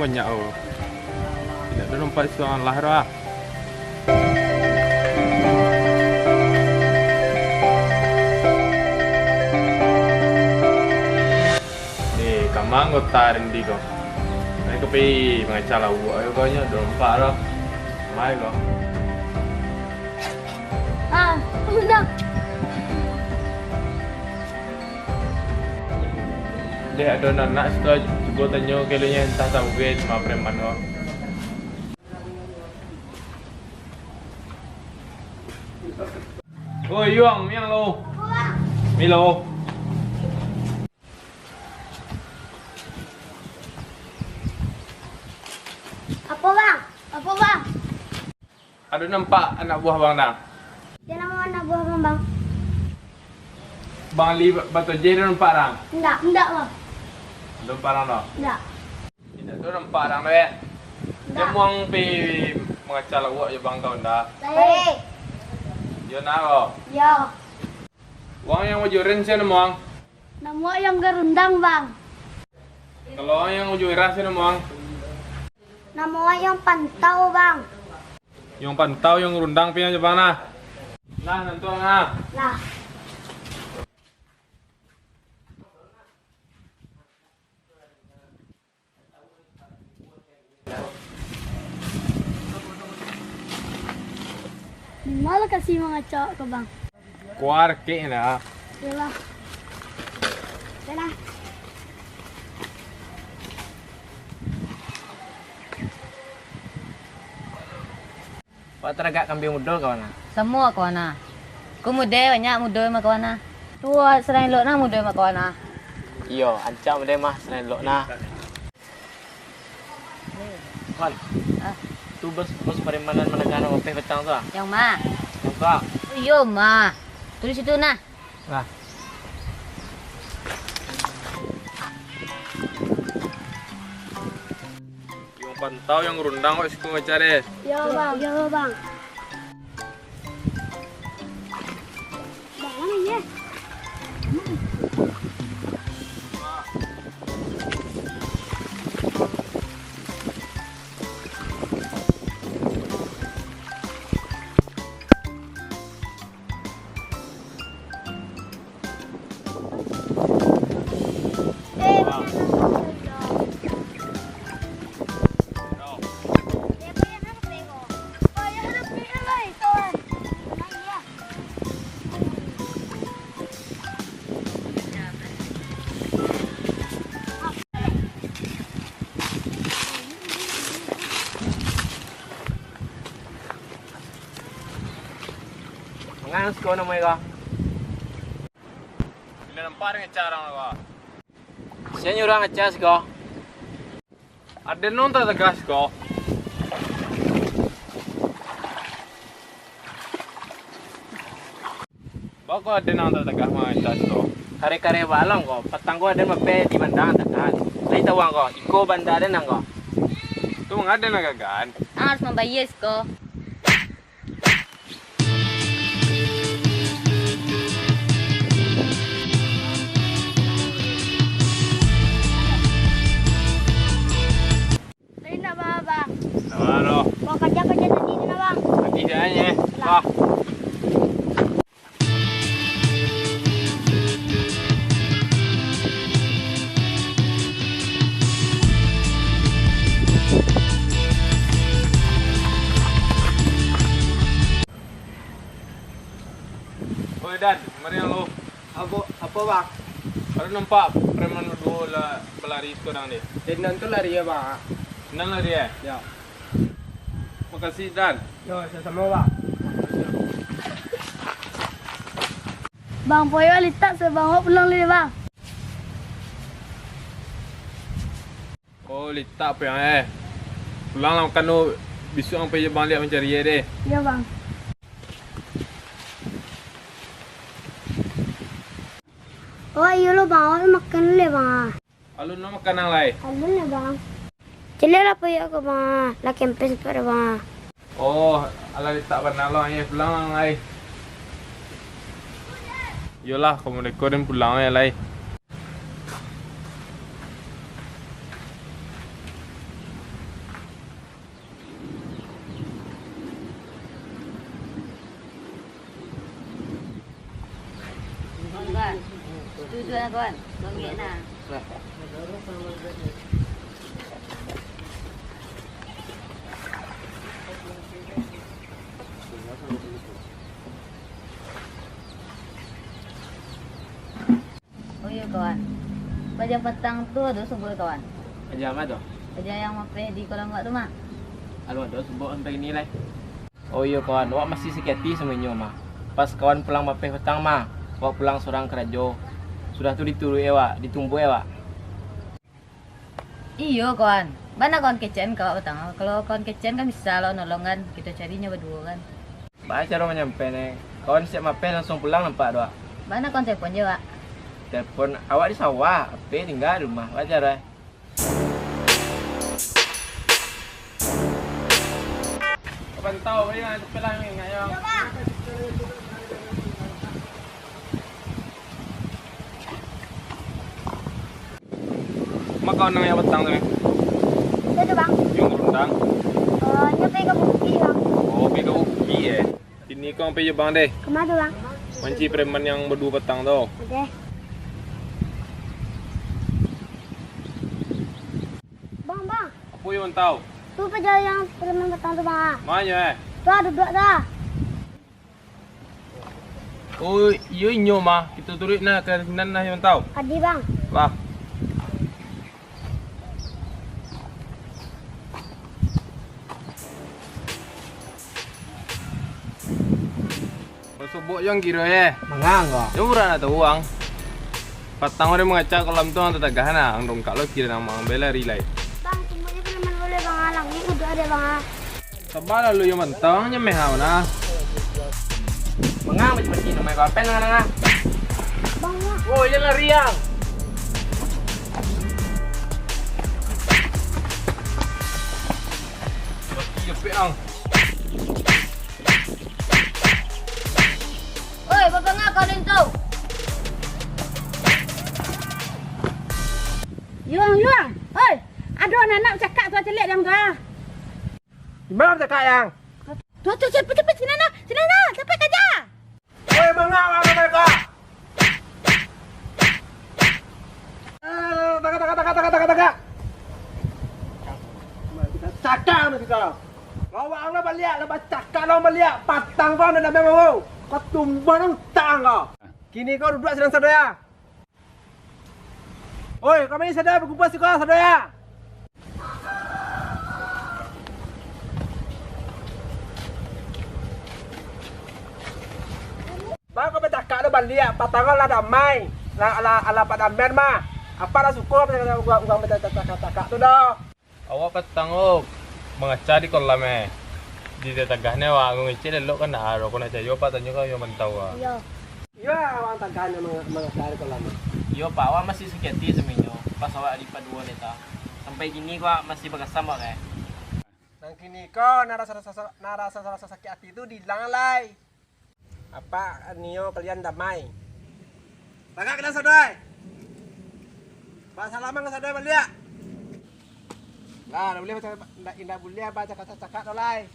banyak oh. Tidak ada nampak seorang lah dah. Ni kamang kotar di kau. Mai ko pi mga chala uwa ayo kau nya ada nampak dah. Mai kau. Ah, udah. Dia ada anak suka juga tanya kelenya entah tahu ke cuma preman kau. Oi, Yuang, miang lo. Milo. Apa bang? Apa bang? Ada nampak anak buah bang dah? Dia nama anak buah bang. Bang Li batu je dia nampak orang? Enggak bang. Nampak orang dah? Enggak. Tidak tu nampak orang dah ya? Dia muang pi mengacal awak je bang kau dah? Baik. Dia nak kau? Ya. Wang yang wujud rensian muang? Nama yang gerundang bang. Kalau yang wujud rasin muang? Nama yang pantau bang. Yang pantau yang rundang pi aja bang nah? Nah nanti nah. Nah. Malah kasih mga cowok ke bang. Kuar ke lah. Yalah. Yalah. Pak teragak kambing muda kawan na. Semua kawan na. Ku muda banyak muda mah kawan na. Tua selain lo na muda mah kawan na. Iyo, ancam deh mah selain lo na. Kawan, Ah, tu bos perimanan menegara opeh petang tu ah. yang ma. Nampak? Yo ma. Tulis situ nah. Nah, Yang pantau yang rundang kok siku ngacare. Ya bang. Ya bang. Bang mana ya? mengang sekolah nama kau. Bila nampak dengan cara kau. Saya nyuruh ngecas kau. Ada nonton tegas kau. Bagus ada nonton tegas mah ngacas kau. Kare-kare balong kau. Petang kau ada mape di bandang tekan. Lain tahu kau. Iko bandar ada nang kau. Tu ada nak kan? Harus membayar ko. Lain na ba bang? Ano? Mau kerja-kerja tadi na bang. Nanti dia nya. Lah. Oi Dan, mari lo. Apa bang? Ada nampak preman berdua berlari sekarang ni. Dia tu lari ya bang. Nang lari eh? Ya. Makasih Dan. Yo, sama bang. Bang Poyo litak sebang pulang le bang. Oh, litak apa yang pulang lah kanu besok ang pergi bang lihat mencari dia deh. Ya bang. Oh iya lo bang, makan le bang. Alun nama kanang lai. Alun le bang. Cile lah Poyo ko bang, la kempes para bang. Oh, ala litak benar lo ay pulang lai. Yolah, kamu rekodin pulang ya lai. Tujuh lah kawan. Bangit nah. Oh iya kawan. Bajang petang tu ada sebut kawan. Aja mah tu. Aja yang mape di kolam gak tu mah. Aduh, ada sebut sampai ini lah. Oh iya kawan, awak masih sakit hati semuanya mah. Pas kawan pulang mapeh petang mah, awak pulang seorang kerajo. Sudah tu diturui awak, ditumbuh awak. Iyo kawan. Mana kawan kecen kau petang. Kalau kawan kecen kan bisa lo nolongan. Kita carinya berdua kan. Baik cara menyampe nih. Kawan siap mapeh langsung pulang nampak doa. Mana kawan telepon je Wak. Telepon awak di sawah, ape tinggal di rumah. Wajar eh. Kapan tahu ya, tapi lah yang ngayong. Mak kau nang yang petang tu ni. Itu bang. Yung petang. Nyampe ke bukti bang. Oh, pergi ke Uki eh. Ini kau pergi bang deh. Kemana bang? Manci preman yang berdua petang tu. Oke. Bang. Apa yang tahu? Tu pejalan yang preman petang tu bang. Mana eh? Tu ada duduk dah. Oh, iya inyo mah. Kita turut nak ke nan lah yang tahu. Adi bang. Wah. Sebut yang kira eh. Mengang kok. Yang murah nak tahu uang. Patang orang mengacak kolam tu orang tetagah na. Ang dong kalau kira nama ang bela relay. Bang, semuanya preman boleh bang alang. Ini udah ada bang. Sabah lalu yang mentang nya mehau na. Mengang macam-macam namanya kau apa nang. Bang ya. Oh, ini lariang. Iya peang. Oi, bapak ngak kau tu. Yuang. Oi, ada anak cakap tu celik yang tu. Gimana cakap yang? Tu cepet sini nak. Cepat kerja. Oi, mengang apa mereka? Taka. Cakap ni kita. Lawang lah balik, lepas cakap lah balik. Patang kau nak dapat mau. Kau tumbang nang tang kau. Kini kau duduk sedang sadaya. Oi, kami sadaya berkumpul sekolah sadaya. Bang kau bercakap lah balik. Patang kau lah damai. Ala padamen mah. Apa lah syukur pasal uang bercakap tu dah. Awak petang oh. Mengacar di kolam eh. Di tetagahnya wah ngecil elok kan dah. Aku nak cari apa tanya kau yang mentau ah. Yo. Ya, awak tagahnya mengajar kolam. Yo pak, awak masih sakit hati semenyo. Pas awak di paduan eta. Sampai kini kau masih begasam kok eh. Nang kini kau narasa sakit hati itu dihilang lai. Apa nio kalian damai? Tagak kena sadai. Pak salaman ke sadai balik. Lah, boleh baca indah boleh baca kata cakap dolai.